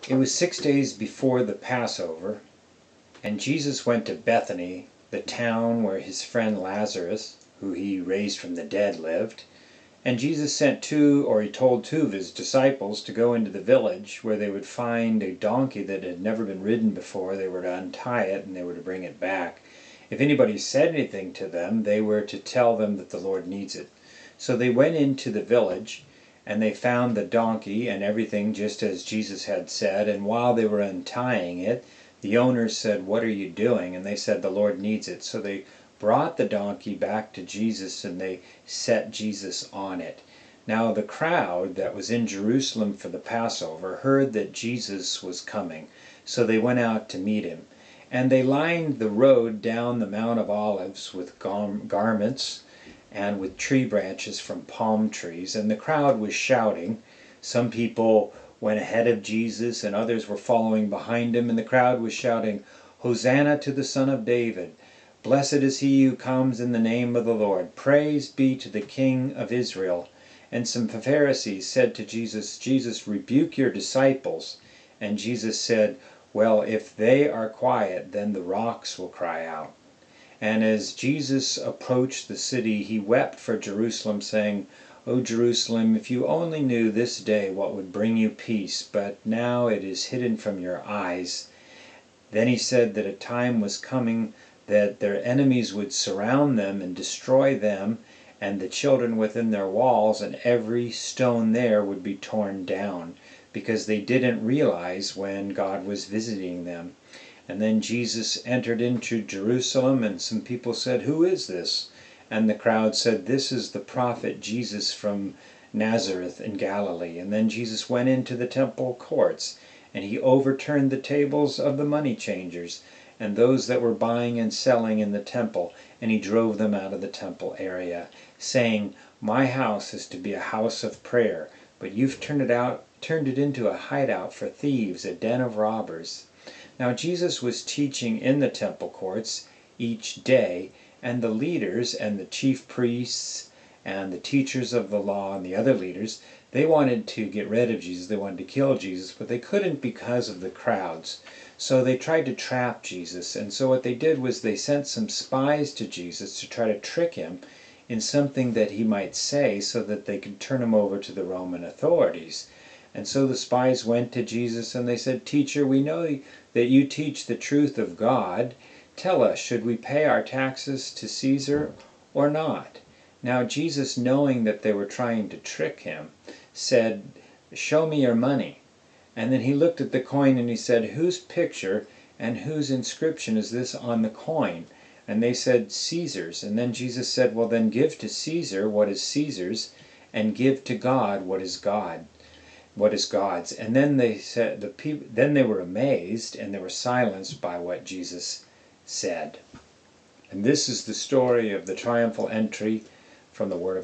It was 6 days before the Passover, and Jesus went to Bethany, the town where his friend Lazarus, who he raised from the dead, lived. And Jesus he told two of his disciples to go into the village where they would find a donkey that had never been ridden before. They were to untie it and they were to bring it back. If anybody said anything to them, they were to tell them that the Lord needs it. So they went into the village, and they found the donkey and everything just as Jesus had said. And while they were untying it, the owners said, "What are you doing?" And they said, "The Lord needs it." So they brought the donkey back to Jesus and they set Jesus on it. Now the crowd that was in Jerusalem for the Passover heard that Jesus was coming, so they went out to meet him. And they lined the road down the Mount of Olives with garments and with tree branches from palm trees, and the crowd was shouting. Some people went ahead of Jesus and others were following behind him, and the crowd was shouting, "Hosanna to the Son of David! Blessed is he who comes in the name of the Lord! Praise be to the King of Israel!" And some Pharisees said to Jesus, "Jesus, rebuke your disciples." And Jesus said, "Well, if they are quiet, then the rocks will cry out." And as Jesus approached the city, he wept for Jerusalem, saying, "O Jerusalem, if you only knew this day what would bring you peace, but now it is hidden from your eyes." Then he said that a time was coming that their enemies would surround them and destroy them, and the children within their walls, and every stone there would be torn down, because they didn't realize when God was visiting them. And then Jesus entered into Jerusalem, and some people said, "Who is this?" And the crowd said, "This is the prophet Jesus from Nazareth in Galilee." And then Jesus went into the temple courts, and he overturned the tables of the money changers and those that were buying and selling in the temple, and he drove them out of the temple area, saying, "My house is to be a house of prayer, but you've turned it into a hideout for thieves, a den of robbers." Now Jesus was teaching in the temple courts each day, and the leaders and the chief priests and the teachers of the law and the other leaders, they wanted to get rid of Jesus. They wanted to kill Jesus, but they couldn't because of the crowds. So they tried to trap Jesus, and so what they did was they sent some spies to Jesus to try to trick him in something that he might say so that they could turn him over to the Roman authorities. And so the spies went to Jesus and they said, "Teacher, we know that you teach the truth of God. Tell us, should we pay our taxes to Caesar or not?" Now Jesus, knowing that they were trying to trick him, said, "Show me your money." And then he looked at the coin and he said, "Whose picture and whose inscription is this on the coin?" And they said, "Caesar's." And then Jesus said, "Well, then give to Caesar what is Caesar's, and give to God what is God's." And then they said, then they were amazed and they were silenced by what Jesus said. And this is the story of the triumphal entry from the Word of God.